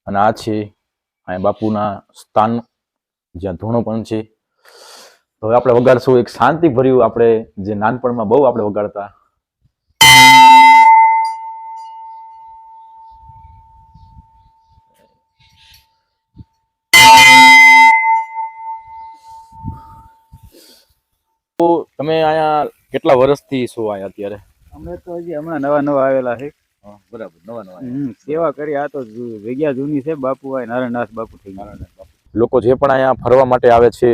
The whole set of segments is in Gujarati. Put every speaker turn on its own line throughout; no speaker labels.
અને આ છે અહીંયા બાપુના સ્થાન જ્યાં ધૂણો પણ છે. તો હવે આપણે વગાડશું એક શાંતિ ભર્યું, આપણે જે નાનપણમાં બહુ આપણે વગાડતા. તો તમે અહીંયા કેટલા વર્ષથી છો અહીંયા અત્યારે?
અમે તો હજી હમણાં નવા આવેલા છે.
બરાબર, નવા
સેવા કરી. આ તો જગ્યા જૂની છે. બાપુ આ નારાયણદાસ બાપુ થઈ ગયા.
લોકો જે પણ અહીંયા ફરવા માટે આવે છે,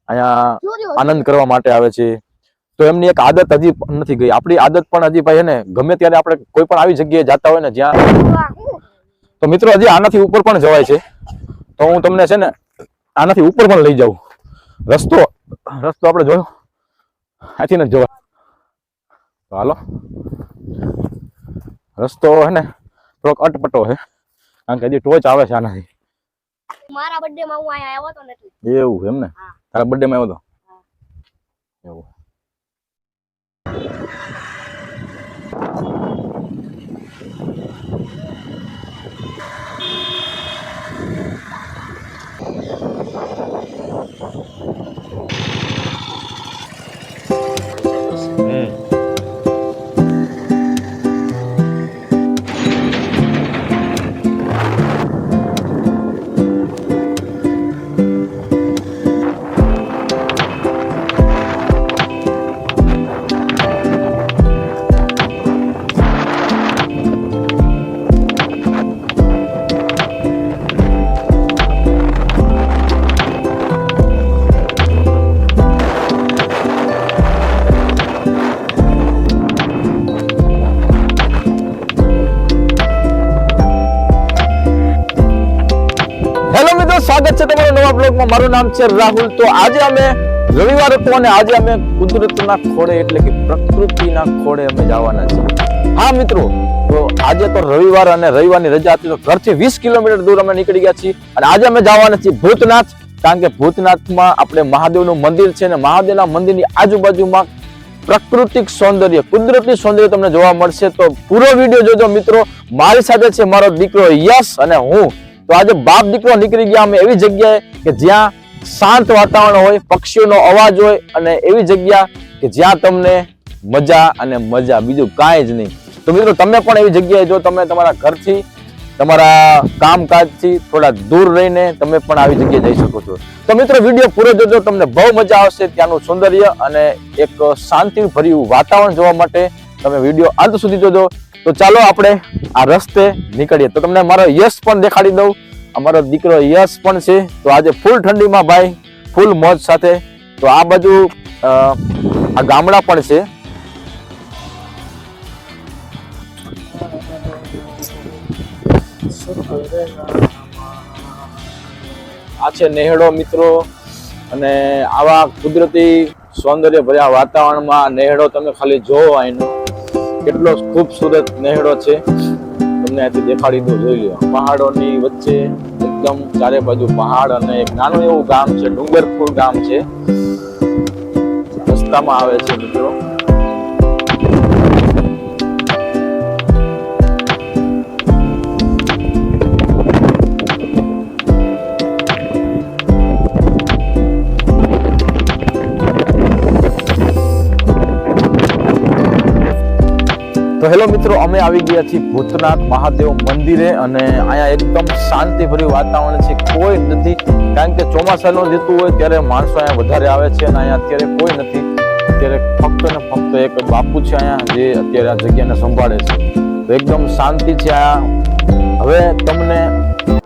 અહીંયા આનંદ કરવા માટે આવે છે, તો એમની એક આદત હજી નથી ગઈ. આપણી આદત પણ હજી ભાઈ ને ગમે ત્યારે આપણે કોઈ પણ આવી જગ્યાએ જતા હોય ને જ્યાં, તો મિત્રો હજી આનાથી ઉપર પણ જવાય છે. તો હું તમને છે ને આનાથી ઉપર પણ લઈ જાઉં. રસ્તો આપણે જોયો, આથી નથી જવાય. તો હાલો, રસ્તો હે ને થોડોક અટપટો છે, કારણ કે હજી ટોચ આવે છે આનાથી.
મારા બર્થડે માં હું અહીંયા આવ્યો તો ને એટલે.
એવું એમ ને? તારા બર્થડે માં આવ્યો તો? એવું. સ્વાગત છે તમારું નવા બ્લોગમાં. મારું નામ છે રાહુલ. તો આજે અમે રવિવાર હતો અને આજે અમે કુદરતના ખોળે એટલે કે પ્રકૃતિના ખોળે અમે જવાના છીએ. હા મિત્રો, તો આજે તો રવિવાર અને રવિવારની રજા હતી, તો ઘરથી 20 કિલોમીટર દૂર અમે નીકળી ગયા છીએ અને આજે અમે જવાના છીએ ભૂતનાથ. કારણ કે ભૂતનાથમાં આપણે મહાદેવનું મંદિર છે અને મહાદેવના મંદિરની આજુબાજુમાં પ્રાકૃતિક સૌંદર્ય, કુદરતી સૌંદર્ય તમને જોવા મળશે. તો પૂરો વિડીયો જોજો મિત્રો. મારી સાથે છે મારો દીકરો યશ અને હું. તો આજે બાપ દીકરો નીકળી ગયા અમે એવી જગ્યાએ કે જ્યાં શાંત વાતાવરણ હોય, પક્ષીઓનો અવાજ હોય અને એવી જગ્યા કે જ્યાં તમને મજા અને મજા, બીજું કાંઈ જ નહીં. તો મિત્રો તમે પણ એવી જગ્યાએ જો તમે તમારા ઘરથી, તમારા કામકાજથી થોડા દૂર રહીને તમે પણ આવી જગ્યાએ જઈ શકો છો. તો મિત્રો વિડીયો પૂરો જોજો, તમને બહુ મજા આવશે. ત્યાંનું સૌંદર્ય અને એક શાંતિભર્યું વાતાવરણ જોવા માટે તમે વિડીયો અંત સુધી જોજો. તો ચાલો આપણે આ રસ્તે નીકળીએ. તો તમને મારો યશ પણ દેખાડી દઉં. અમારો દીકરો યશ પણ છે. તો આજે ફૂલ ઠંડીમાં ભાઈ ફૂલ મોજ સાથે. તો આ બાજુ આ ગામડા પણ છે. આ છે નેહડો મિત્રો. અને આવા કુદરતી સૌંદર્ય ભર્યા વાતાવરણમાં નેહડો તમે ખાલી જોવો, અહીંનો કેટલો ખૂબસૂરત નેહડો છે. તમને અહીંથી દેખાડી દઉં, જોઈ લો. પહાડોની વચ્ચે એકદમ ચારે બાજુ પહાડ અને એક નાનું એવું ગામ છે, ડુંગરપુર ગામ છે, રસ્તામાં આવે છે મિત્રો. તો હેલો મિત્રો, અમે આવી ગયા છીએ ભૂતનાથ મહાદેવ મંદિરે અને અહીંયા એકદમ શાંતિભર્યું વાતાવરણ છે, કોઈ નથી. કારણ કે ચોમાસાનું ઋતુ હોય ત્યારે માણસો અહીંયા વધારે આવે છે અને અહીંયા અત્યારે કોઈ નથી. અત્યારે ફક્ત ને ફક્ત એક બાપુ છે અહીંયા જે અત્યારે આ જગ્યાને સંભાળે છે. તો એકદમ શાંતિ છે અહીંયા. હવે તમને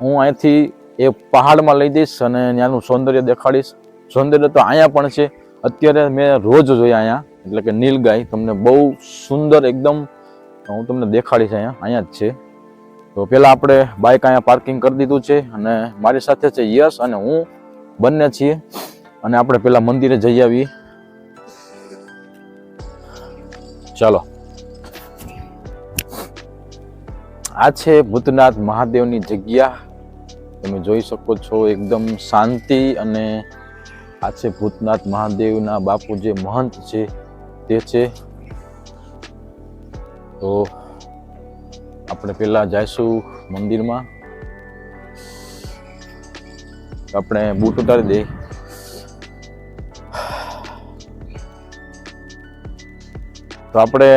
હું અહીંથી એ પહાડમાં લઈ જઈશ અને ત્યાંનું સૌંદર્ય દેખાડીશ. સૌંદર્ય તો અહીંયા પણ છે. અત્યારે મેં રોજ જોયા અહીંયા, એટલે કે નીલગાય તમને બહુ સુંદર એકદમ હું તમને દેખાડીશ. અહીંયા જ છે. તો પેલા આપણે બાઇક અહીંયા પાર્કિંગ કરી દીધું છે અને મારી સાથે છે યશ અને હું, બંને છીએ. અને આપણે પેલા મંદિરે જઈ આવીએ. ચાલો. આ છે ભૂતનાથ મહાદેવની જગ્યા. તમે જોઈ શકો છો એકદમ શાંતિ. અને આ છે ભૂતનાથ મહાદેવના બાપુ જે મહંત છે તે છે. તો આપણે પેલા જઈશું મંદિરમાં. આપણે બૂટ ઉતારી દઈએ. તો આપણે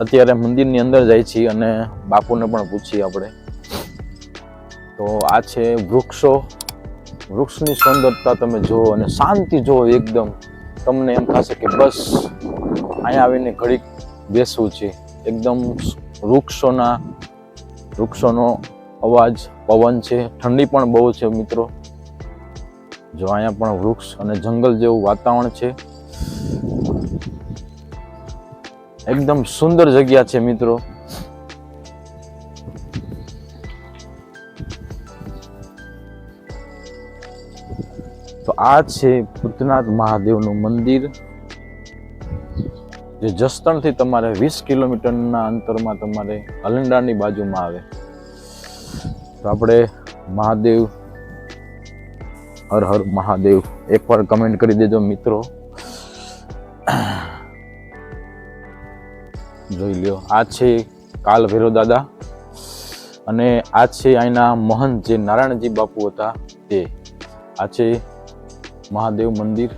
અત્યારે મંદિરની અંદર જઈએ છીએ અને બાપુને પણ પૂછીએ આપણે. તો આ છે વૃક્ષો, વૃક્ષની સુંદરતા તમે જુઓ અને શાંતિ જુઓ એકદમ. તમને એમ થશે કે બસ અહીંયા આવીને ઘડીક બેસવું છે. એકદમ વૃક્ષોનો અવાજ, પવન છે, ઠંડી પણ બહુ છે મિત્રો. જો અહીંયા પણ વૃક્ષ અને જંગલ જેવું વાતાવરણ છે. એકદમ સુંદર જગ્યા છે મિત્રો. તો આ છે ભૂતનાથ મહાદેવનું મંદિર, જે જસદણથી તમારે 20 કિલોમીટરના અંતરમાં તમારે અલંડાની બાજુમાં આવે. તો આપણે મહાદેવ, હર હર મહાદેવ એકવાર કમેન્ટ કરી દેજો મિત્રો. જોઈ લ્યો, આ છે કાલ ભૈરવ દાદા અને આ છે અહીંના મહંત જે નારાયણજી બાપુ હતા તે. આ છે મહાદેવ મંદિર.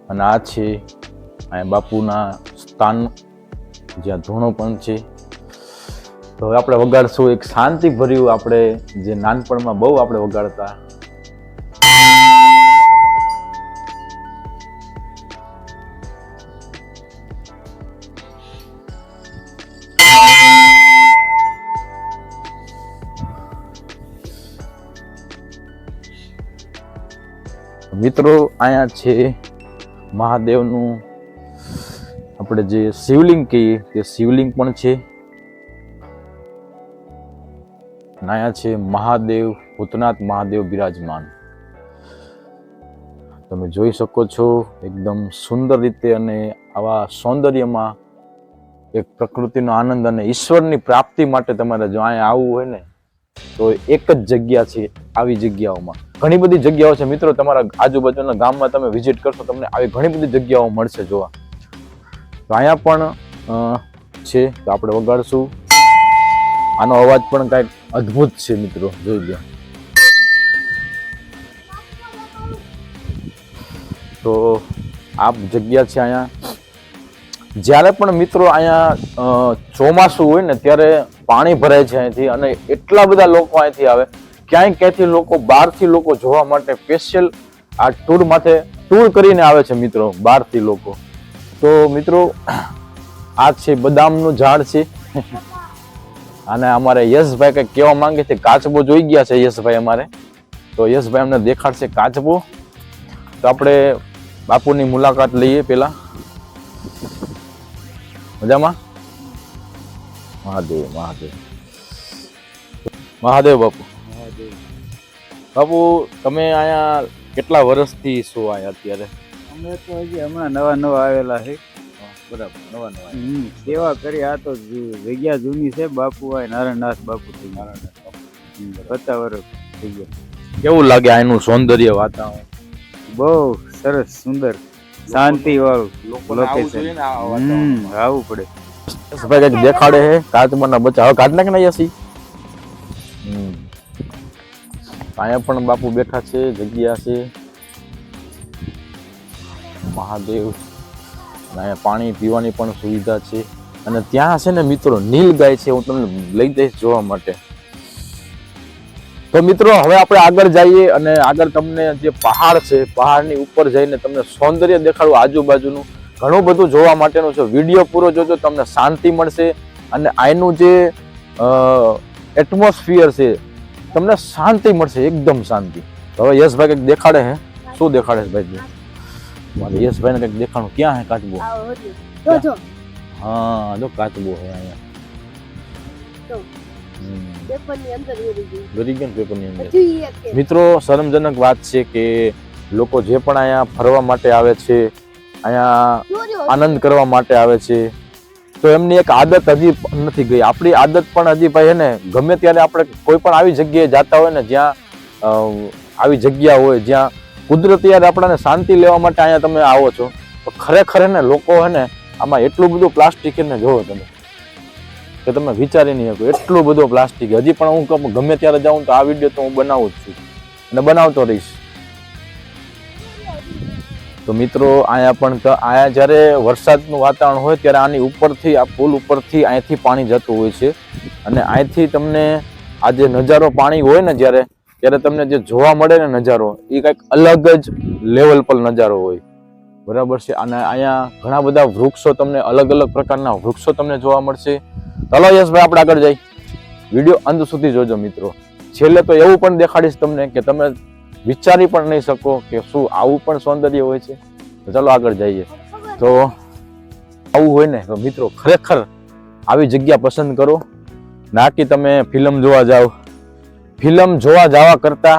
અને આ છે અહીંયા બાપુના સ્થાન જ્યાં ધૂણો પણ છે. તો હવે આપણે વગાડશું એક શાંતિ ભર્યું, આપણે જે નાનપણમાં બહુ આપણે વગાડતા. મિત્રો અહીંયા છે મહાદેવનું આપણે જે શિવલિંગ કહીએ તે શિવલિંગ પણ છે. અને અહીંયા છે મહાદેવ, ભૂતનાથ મહાદેવ બિરાજમાન. તમે જોઈ શકો છો એકદમ સુંદર રીતે. અને આવા સૌંદર્યમાં એક પ્રકૃતિનો આનંદ અને ઈશ્વરની પ્રાપ્તિ માટે તમારે જો અહીંયા આવવું હોય ને તો એક જ જગ્યા છે. આવી જગ્યાઓમાં ઘણી બધી જગ્યાઓ છે મિત્રો. તમારા આજુબાજુના ગામમાં તમે વિઝિટ કરશો તમને આવી ઘણી બધી જગ્યાઓ મળશે જોવા. તો અહીંયા પણ છે. તો આપણે વગાડશું. આનો અવાજ પણ કાંઈક અદ્ભુત છે મિત્રો, જોઈ લો. તો આ જગ્યા છે અહીંયા. જ્યારે પણ મિત્રો અહીંયા ચોમાસું હોય ને ત્યારે પાણી ભરાય છે અહીંથી. અને એટલા બધા લોકો અહીંથી આવે. ક્યાંયથી લોકો, બહારથી લોકો જોવા માટે સ્પેશિયલ આ ટૂર કરીને આવે છે મિત્રો, બહારથી લોકો. તો મિત્રો આ છે બદામનું ઝાડ છે. અને અમારે યશભાઈ કંઈક કહેવા માંગે છે. કાચબો જોઈ ગયા છે યશભાઈ અમારે. તો યશભાઈ અમને દેખાડશે કાચબો. તો આપણે બાપુની મુલાકાત લઈએ પેલા. મજામાં? મહાદેવ મહાદેવ મહાદેવ બાપુ. બાપુ તમે અહીંયા કેટલા વર્ષથી છો અહીંયા અત્યારે?
અમે તો હજી હમણાં નવા આવેલા છે.
બરાબર, નવા
સેવા કરી. આ તો જગ્યા જૂની છે. બાપુ આ નારાયણદાસ બાપુ થઈ ગયા. 50 વર્ષ થઈ ગયા.
કેવું લાગે અહીંનું સૌંદર્ય વાતાવરણ?
બહુ સરસ, સુંદર, શાંતિ વાળું લોકેશન. આવવું પડે.
ભાઈ કઈક દેખાડે છે કાચબાના બચ્ચા. હવે કાઢ નાખ ને યસી. અહીંયા પણ બાપુ બેઠા છે. જગ્યા છે મહાદેવ. અહીંયા પાણી પીવાની પણ સુવિધા છે. અને ત્યાં છે ને મિત્રો નીલ ગાય છે. હું તમને લઈ જઈશ જોવા માટે. તો મિત્રો હવે આપણે આગળ જઈએ અને આગળ તમને જે પહાડ છે, પહાડની ઉપર જઈને તમને સૌંદર્ય દેખાડું આજુબાજુનું. ઘણું બધું જોવા માટેનું છે. વિડીયો પૂરો જોજો, તમને શાંતિ મળશે. અને અહીંનું જે એટમોસ્ફિયર છે તમને શાંતિ મળશે, એકદમ શાંતિ. હવે યશભાઈ કંઈક દેખાડે છે. શું દેખાડે છે ભાઈ? મારે યશભાઈને કંઈક દેખાડું. ક્યાં હે કાચબો? હા જો કાચબો છે અહીંયા. ગરી ગયો પેપરની અંદર. મિત્રો શરમજનક વાત છે કે લોકો જે પણ અહીંયા ફરવા માટે આવે છે, અહીંયા આનંદ કરવા માટે આવે છે, તો એમની એક આદત હજી નથી ગઈ. આપણી આદત પણ હજી ભાઈ ને ગમે ત્યારે આપણે કોઈ પણ આવી જગ્યાએ જતા હોય ને જ્યાં આવી જગ્યા હોય જ્યાં કુદરતી યાર આપણને શાંતિ લેવા માટે અહીંયા તમે આવો છો, તો ખરેખર ને લોકો હે ને આમાં એટલું બધું પ્લાસ્ટિક ને જોવો તમે. તો કે તમે વિચારી નહીં શકો એટલું બધું પ્લાસ્ટિક. હજી પણ હું ગમે ત્યારે જાઉં તો આ વિડીયો તો હું બનાવું જ છું અને બનાવતો રહીશ. તો મિત્રો અહીંયા પણ અહીંયા જ્યારે વરસાદનું વાતાવરણ હોય ત્યારે આની ઉપરથી આ પુલ ઉપરથી અહીંથી પાણી જતું હોય છે અને અહીંથી તમને આ જે નજારો પાણી હોય ને ત્યારે તમને જે જોવા મળે ને નજારો એ કંઈક અલગ જ લેવલ પર નજારો હોય. બરાબર છે. અને અહીંયા ઘણા બધા વૃક્ષો તમને અલગ અલગ પ્રકારના વૃક્ષો તમને જોવા મળશે. ચાલો યશભાઈ આપણે આગળ જઈએ. વિડીયો અંત સુધી જોજો મિત્રો. છેલ્લે તો એવું પણ દેખાડીશ તમને કે તમે વિચારી પણ નહીં શકો કે શું આવું પણ સૌંદર્ય હોય છે. તો ચાલો આગળ જઈએ. તો આવું હોય ને તો મિત્રો ખરેખર આવી જગ્યા પસંદ કરો. ના કે તમે ફિલ્મ જોવા જાઓ. ફિલ્મ જોવા જવા કરતા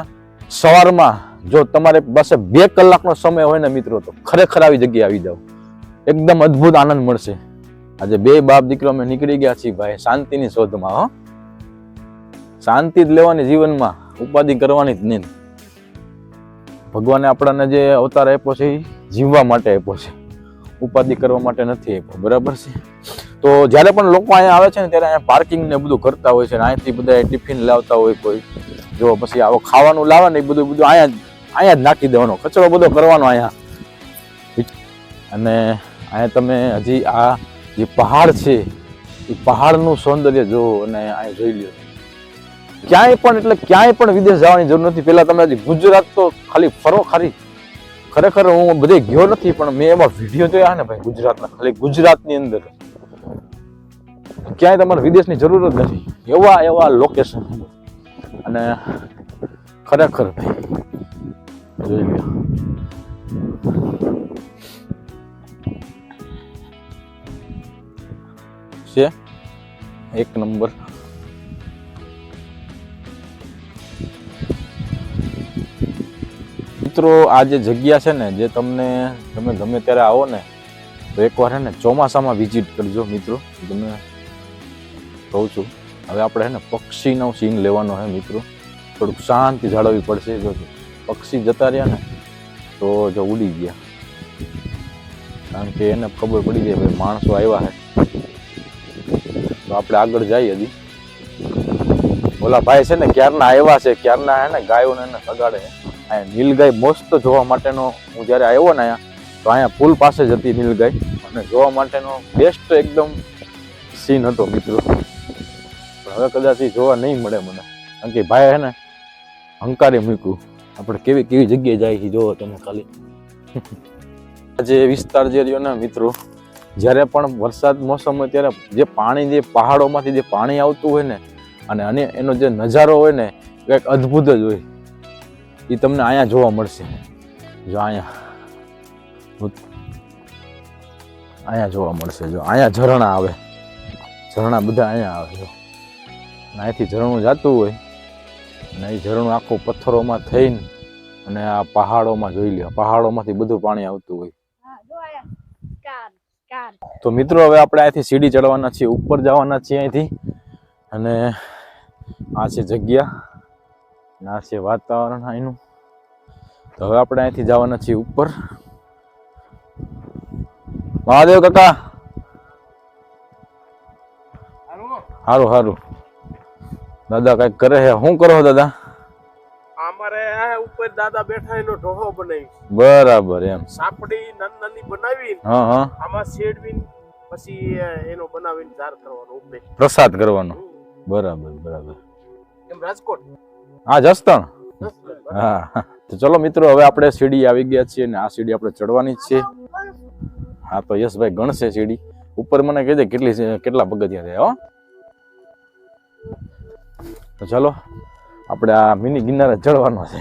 સવારમાં જો તમારે પાસે 2 કલાકનો સમય હોય ને મિત્રો તો ખરેખર આવી જગ્યાએ આવી જાઓ. એકદમ અદ્ભુત આનંદ મળશે. આજે 2 બાપ દીકરો અમે નીકળી ગયા છીએ ભાઈ શાંતિની શોધમાં. હો, શાંતિ જ લેવાની જીવનમાં, ઉપાધિ કરવાની જ નહીં. ભગવાને આપણને જે અવતાર આપ્યો છે એ જીવવા માટે આપ્યો છે, ઉપાધિ કરવા માટે નથી આપ્યો. બરાબર છે. તો જ્યારે પણ લોકો અહીંયા આવે છે ને ત્યારે અહીંયા પાર્કિંગ ને બધું કરતા હોય છે ને અહીંથી બધા ટિફિન લાવતા હોય કોઈ. જો પછી આવો ખાવાનું લાવે ને એ બધું અહીંયા જ નાખી દેવાનો, કચરો બધો કરવાનો અહીંયા. અને અહીંયા તમે હજી આ જે પહાડ છે એ પહાડનું સૌંદર્ય જો અને અહીંયા જોઈ લ્યો. ક્યાંય પણ વિદેશ જવાની જરૂર નથી. પેલા તમે હજી ગુજરાત તો ખાલી ફરો ખરી. ખરેખર હું બધે ગયો નથી પણ મેં એમાં વિડીયો જોયા ને ભાઈ ગુજરાતના, ખાલી ગુજરાતની અંદર ક્યાંય તમારે વિદેશની જરૂર જ નથી. એવા લોકેશન અને ખરેખર ભાઈ જોઈ લો. છે એક નંબર. મિત્રો આ જે જગ્યા છે ને જે તમે ગમે ત્યારે આવો ને તો એકવાર હે ને ચોમાસામાં વિઝિટ કરજો મિત્રો. તમે કહું છું હવે આપણે હે ને પક્ષીનો સીન લેવાનો હે મિત્રો. થોડુંક શાંતિ જાળવવી પડશે. જો પક્ષી જતા રહ્યા ને તો જો ઉડી ગયા, કારણ કે એને ખબર પડી ગઈ ભાઈ માણસો આવ્યા હે. તો આપણે આગળ જઈએ. હજી ઓલા ભાઈ છે ને ક્યારના આવ્યા છે, ક્યારના હે ને ગાયોને એને સગાડે. અહીંયા નીલગાય મસ્ત જોવા માટેનો હું જ્યારે આવ્યો ને અહીંયા તો અહીંયા પુલ પાસે જ હતી નીલગાય અને જોવા માટેનો બેસ્ટ એકદમ સીન હતો મિત્રો. પણ હવે કદાચ એ જોવા નહીં મળે મને, કારણ કે ભાઈ હે ને હંકારી મૂક્યું. આપણે કેવી જગ્યાએ જાય છે જોવો તમે ખાલી. જે વિસ્તાર જે રહ્યો ને મિત્રો, જ્યારે પણ વરસાદ મોસમ હોય ત્યારે જે પાણી જે પહાડોમાંથી જે પાણી આવતું હોય ને અને એનો જે નજારો હોય ને કંઈક અદ્ભુત જ હોય. એ તમને અહીંયા જોવા મળશે. જો અહીંયા જોવા મળશે. જો અહીંયા ઝરણા આવે, ઝરણા બધા અહીંયા આવે. જો અહીંથી ઝરણું જતું હોય અને એ ઝરણું આખું પથ્થરોમાં થઈને અને આ પહાડોમાં જોઈ લ્યો, પહાડોમાંથી બધું પાણી આવતું હોય. તો મિત્રો હવે આપણે અહીંથી સીડી ચડવાના છીએ, ઉપર જવાના છીએ અહીંથી. અને આ છે જગ્યા, આ છે વાતાવરણ અહીંનું. તો હવે આપણે અહીંથી જવાના છીએ ઉપર. મહાદેવ કાકા હારું. દાદા કઈક કરે છે. શું કરો દાદા?
અમારે ઉપર દાદા બેઠા એનો ઢોહો બનાવી.
બરાબર. એમ
સાપડી નાની બનાવી આમાં શેડવીને પછી એનો બનાવીને જાર કરવાનો, ઉપર
પ્રસાદ કરવાનો. બરાબર.
એમ રાજકોટ
હા જસદણ. હા તો ચલો મિત્રો હવે આપણે સીડી આવી ગયા છીએ ને આ સીડી આપણે ચડવાની જ છે. હા તો યશભાઈ ગણશે સીડી. ઉપર મને કહેજે કેટલા પગથિયા છે. હો તો ચલો આપણે આ મિની ગિરનાર ચડવાનો છે.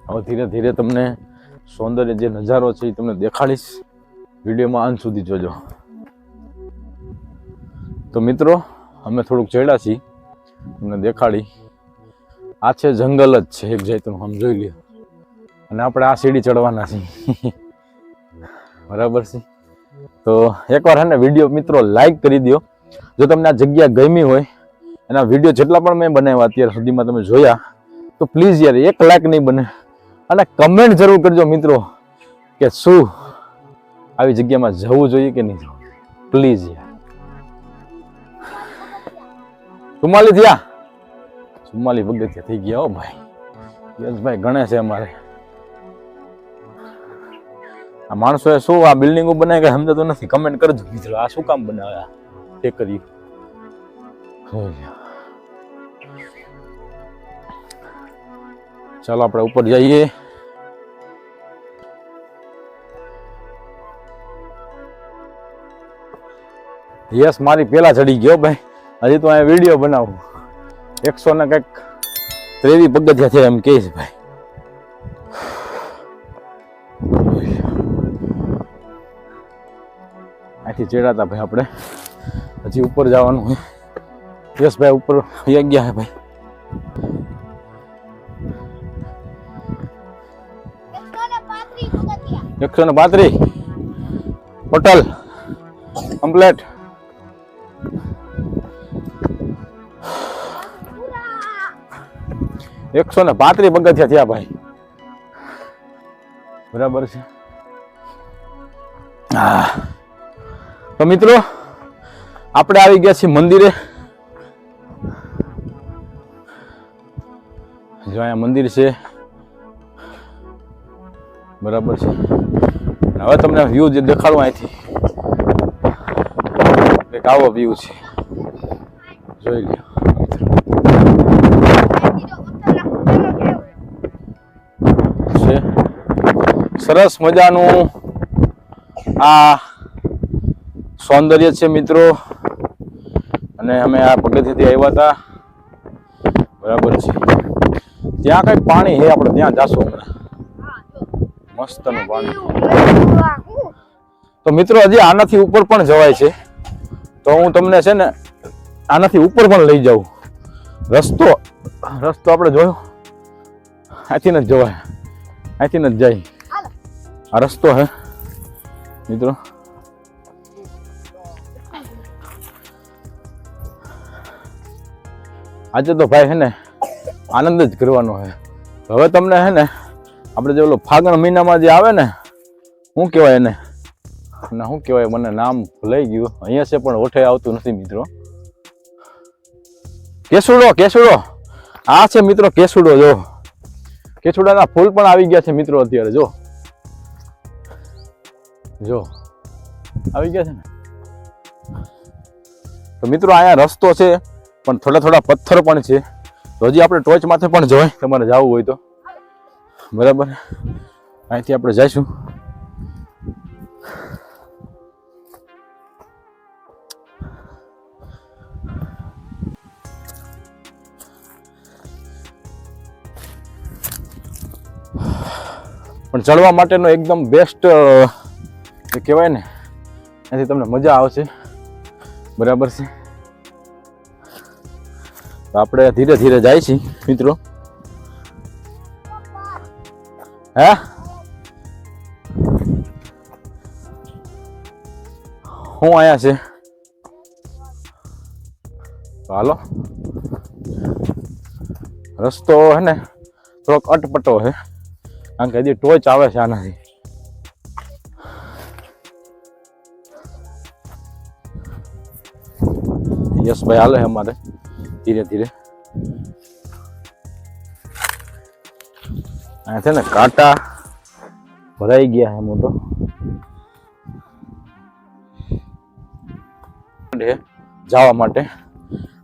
હવે ધીરે ધીરે તમને સૌંદર્ય જે નજારો છે એ તમને દેખાડીશ. વિડીયોમાં અંત સુધી જોજો. તો મિત્રો અમે થોડુંક ચડ્યા છીએ, તમને દેખાડી. આ છે જંગલ જ છે એક જાતનું, આમ જોઈ લ્યો. અને આપણે આ સીડી ચડવાના છીએ. બરાબર છે. તો એકવાર હે ને વિડીયો મિત્રો લાઈક કરી દો. જો તમને આ જગ્યા ગમી હોય, એના વિડીયો જેટલા પણ મેં બનાવ્યા અત્યાર સુધીમાં તમે જોયા, તો પ્લીઝ યાર 1 લાઈક નહીં બને અને કમેન્ટ જરૂર કરજો મિત્રો કે શું આવી જગ્યામાં જવું જોઈએ કે નહીં જવું. પ્લીઝ યાર. 44 થયા, 44 પગથિયા થઈ ગયા હો ભાઈ. યશભાઈ ગણે છે અમારે. આ માણસોએ શું આ બિલ્ડિંગો બનાવી કે સમજાતું નથી. કમેન્ટ કરજો મિત્રો, આ શું કામ બનાવ્યા તે કર્યું. ચાલો આપણે ઉપર જઈએ. યસ મારી પેલા ચડી ગયો ભાઈ. હજી તો અહીંયા વિડીયો બનાવું. 100 ને કંઈક 23 પગથિયા છે એમ કે છે ભાઈ. અહીંથી ચડ્યા ભાઈ આપણે. હજી ઉપર જવાનું હોય. યસ ભાઈ ઉપર ગયા હે ભાઈ. 135 ટોટલ કમ્પ્લીટ.
પૂરા
135 પગથિયા થયા ભાઈ. બરાબર છે. તો મિત્રો આપણે આવી ગયા છીએ મંદિરે. જો અહીંયા મંદિર છે. બરાબર છે. હવે તમને વ્યૂ જે દેખાડું અહીંથી એક આવો વ્યૂ છે, જોઈ લો. છે સરસ મજાનું આ સૌંદર્ય છે મિત્રો. અને અમે આ પગથિયાથી આવ્યા હતા. બરાબર છે. ત્યાં કઈક પાણી છે, આપણે ત્યાં જાશું હમણાં. મસ્તનું પાણી. તો મિત્રો હજી આનાથી ઉપર પણ જવાય છે. તો હું તમને છે ને આનાથી ઉપર પણ લઈ જાઉં. રસ્તો આપણે જોયો, અહીંથી ન જવાય, અહીંથી ન જાય. આ રસ્તો હે મિત્રો. આજે તો ભાઈ હે ને આનંદ જ કરવાનો છે. હવે તમને હે ને આપણે જે ઓલો ફાગણ મહિનામાં જે આવે ને, શું કહેવાય એને, ના શું કહેવાય, મને નામ ભૂલાઈ ગયું. અહીંયા છે પણ ઓઠે આવતું નથી મિત્રો. કેસુડો આ છે મિત્રો કેસુડો. જો કેસુડાના ફૂલ પણ આવી ગયા છે મિત્રો અત્યારે. જો આવી ગયા છે ને. તો મિત્રો અહીંયા રસ્તો છે પણ થોડા પથ્થર પણ છે. તો હજી આપણે ટોચ માથે પણ જવાય તમારે જવું હોય તો. બરાબર, અહીંથી આપણે જઈશું. પણ ચડવા માટેનો એકદમ બેસ્ટ કહેવાય ને, એથી તમને મજા આવશે. બરાબર છે. તો આપણે ધીરે ધીરે જાય છીએ મિત્રો. હે હું આયા છે. હાલો, રસ્તો હે ને થોડોક અટપટો છે, કારણ કે હજી ટોચ આવે છે આનાથી. યશભાઈ હાલે છે અમારે ધીરે ધીરે. આ છે ને કાંટા ભરાઈ ગયા છે મોટો. જવા માટે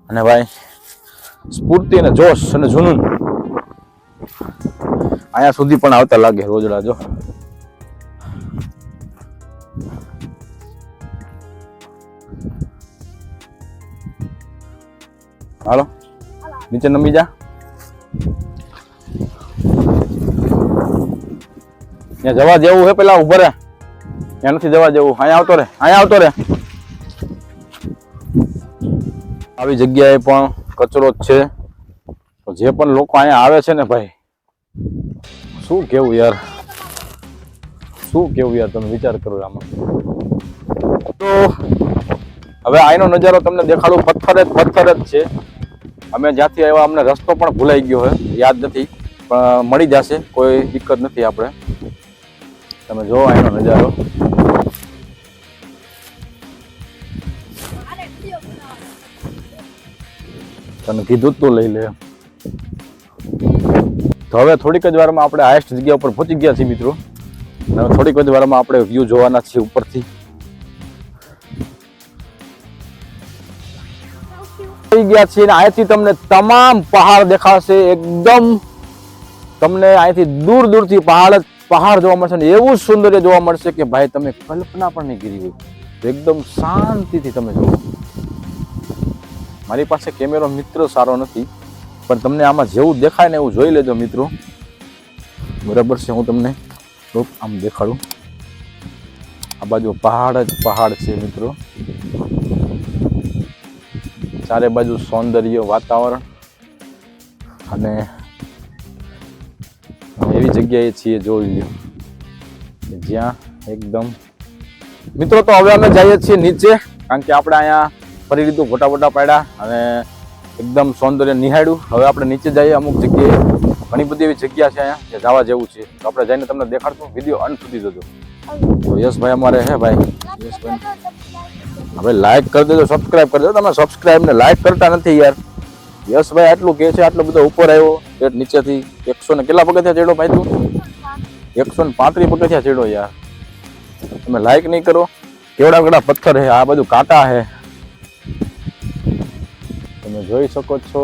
અને ભાઈ સ્ફૂર્તિ અને જોશ અને જુનૂન અહીંયા સુધી પણ આવતા લાગે રોજડા. જો હાલો નીચે નમી જા. ત્યાં જવા જેવું છે, પેલા ઉભો રે. ત્યાં નથી જવા જેવું. અહીંયા આવતો રે, અહીંયા આવતો રે. આવી જગ્યાએ પણ કચરો જ છે. તો જે પણ લોકો અહીંયા આવે છે ને ભાઈ, શું કેવું યાર, શું કેવું યાર, તમે વિચાર કરો આમાં. તો હવે આનો નજારો તમને દેખાડું. પથ્થર જ છે. અમે જ્યાંથી આવ્યા અમને રસ્તો પણ ભૂલાઈ ગયો છે, યાદ નથી, પણ મળી જશે, કોઈ દિક્કત નથી. આપણે તમે જોવો આનો નજારો. તને કીધું તું લઈ લે. તો હવે થોડીક જ વારમાં આપણે હાઈએસ્ટ જગ્યા ઉપર પહોંચી ગયા છીએ મિત્રો. અને થોડીક જ વારમાં આપણે વ્યૂ જોવાના છીએ ઉપરથી. થઈ ગયા છીએ અને અહીંથી તમને તમામ પહાડ દેખાશે. એકદમ તમને અહીંથી દૂર દૂરથી પહાડ જોવા મળશે ને એવું સૌંદર્ય જોવા મળશે કે ભાઈ તમે કલ્પના પણ નહીં કરી હોય. એકદમ શાંતિથી તમે જુઓ. મારી પાસે કેમેરો મિત્ર સારો નથી, પણ તમને આમાં જેવું દેખાય ને એવું જોઈ લેજો મિત્રો. બરાબર છે, હું તમને આમ દેખાડું. આ બાજુ પહાડ જ પહાડ છે મિત્રો. ચારે બાજુ સૌંદર્ય, વાતાવરણ અને એવી જગ્યાએ છીએ જોઈ લ્યો જ્યાં એકદમ મિત્રો. તો હવે અમે જઈએ છીએ નીચે, કારણ કે આપણે અહીંયા ફરી લીધું, ફોટા પાડ્યા અને એકદમ સૌંદર્ય નિહાળ્યું. હવે આપણે નીચે જઈએ. અમુક જગ્યાએ ઘણી બધી એવી જગ્યા છે અહીંયા જે જવા જેવું છે. તો આપણે જઈને તમને દેખાડશું. વિડીયો અંત સુધી જોજો. તો યશભાઈ અમારે હે ભાઈ, યશભાઈ હવે લાઈક કરી દેજો, સબસ્ક્રાઇબ કરી દેજો. તમે સબસ્ક્રાઇબ ને લાઈક કરતા નથી યાર. યશભાઈ આટલું કે છે, આટલો બધો ઉપર આવ્યો પેટ નીચેથી 100 ને કેટલા પગથિયા ચડ્યો ભાઈ તું? 135 પગથિયા ચડ્યો યાર. તમે લાઈક નહીં કરો. કેવડા કેવડા પથ્થર હે, આ બધું કાંટા હે, તમે જોઈ શકો છો.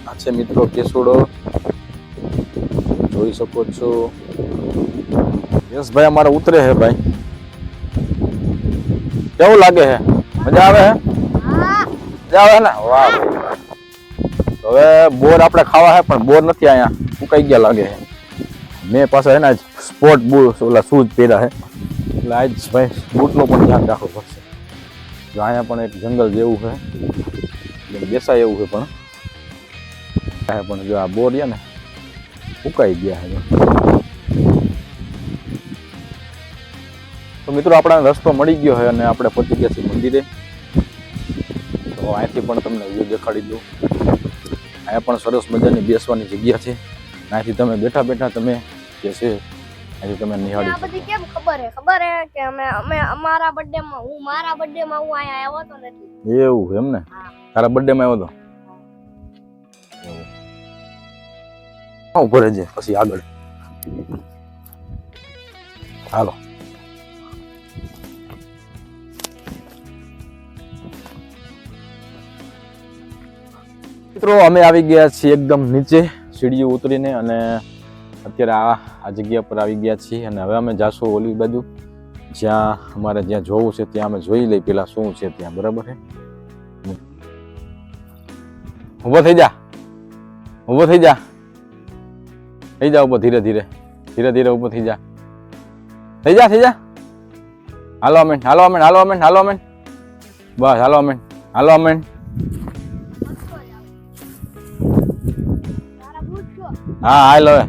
આ છે મિત્રો કેસુડો, જોઈ શકો છો. યશભાઈ અમારે ઉતરે હે ભાઈ. કેવું લાગે હે? મજા આવે હે? મજા આવે ને? વાહ. હવે બોર આપણે ખાવા હે, પણ બોર નથી અહીંયા, ફૂંકાઈ ગયા લાગે છે. મેં પાસે હે ને સ્પોર્ટ બૂટ ઓલા શૂઝ પહેર્યા છે, એટલે આજ ભાઈ બૂટનું પણ ધ્યાન રાખવું પડશે. જો અહીંયા પણ એક જંગલ જેવું છે, એટલે બેસાય એવું છે, પણ જો આ બોર છે ને ફૂંકાઈ ગયા છે. તો મિત્રો આપણા રસ્તો મળી ગયો છે અને આપણે પહોંચી ગયા છીએ મંદિરે. તો અહીંથી પણ તમને વ્યૂ દેખાડી દઉં. અહીંયા પણ સરસ મજાની બેસવાની જગ્યા છે. અહીંથી તમે બેઠા બેઠા તમે જે છે અહીંથી તમે નિહાળી
આ બધી કેમ ખબર હે કે અમે અમારા બર્થડે માં હું અહીંયા આવ્યો તો ને એટલે.
એવું એમ ને? તારા બર્થડે માં આવ્યો તો ઉપર રહેજે, પછી આગળ હાલો. મિત્રો અમે આવી ગયા છીએ એકદમ નીચે સીડીઓ ઉતરીને, અને અત્યારે આ જગ્યા પર આવી ગયા છીએ. અને હવે અમે જાશું ઓલી બાજુ, જ્યાં અમારે જ્યાં જોવું છે ત્યાં અમે જોઈ લઈ પેલા શું છે ત્યાં. બરાબર છે? ઊભો થઈ જા, ઊભો થઈ જા, થઈ જા ઊભો. ધીરે ધીરે ઊભો થઈ જા, થઈ જા. હાલો અમેન, હાલો અમેન, હાલો અમેન, હાલો અમેન, બસ હાલો અમેન, હાલો અમેન. હા હાલ હવે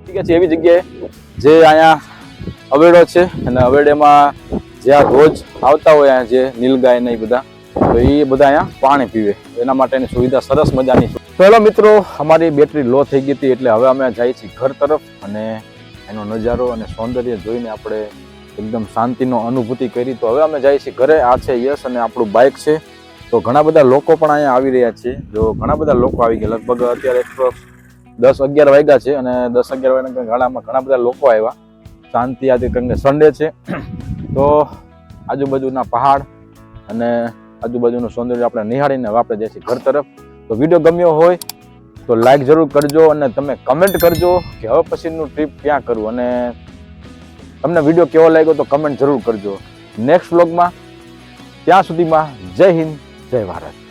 ઠીક છે. એવી જગ્યાએ જે અહીંયા અવેડો છે, અને અવેડેમાં જ્યાં રોજ આવતા હોય અહીંયા જે નીલગાય ને એ બધા, તો એ બધા અહીંયા પાણી પીવે, એના માટેની સુવિધા સરસ મજાની છે. ચલો મિત્રો, અમારી બેટરી લો થઈ ગઈ હતી, એટલે હવે અમે જઈએ છીએ ઘર તરફ. અને એનો નજારો અને સૌંદર્ય જોઈને આપણે એકદમ શાંતિનો અનુભૂતિ કરી. તો હવે અમે જઈએ છીએ ઘરે. આ છે યશ અને આપણું બાઇક છે. તો ઘણા બધા લોકો પણ અહીંયા આવી રહ્યા છે. જો ઘણા બધા લોકો આવી ગયા, લગભગ અત્યારે 10-11 વાગ્યા છે, અને 10-11 વાગ્યા ગાળામાં ઘણા બધા લોકો આવ્યા. શાંતિ આજે કારણ કે સન્ડે છે. તો આજુબાજુના પહાડ અને આજુબાજુનું સૌંદર્ય આપણે નિહાળીને હવે આપણે જઈએ છીએ ઘર તરફ. તો વિડીયો ગમ્યો હોય તો લાઈક જરૂર કરજો, અને તમે કમેન્ટ કરજો કે હવે પછીનું ટ્રીપ ક્યાં કરવું, અને તમને વિડીયો કેવો લાગ્યો તો કમેન્ટ જરૂર કરજો. નેક્સ્ટ વ્લોગમાં, ત્યાં સુધીમાં જય હિન્દ, જય ભારત.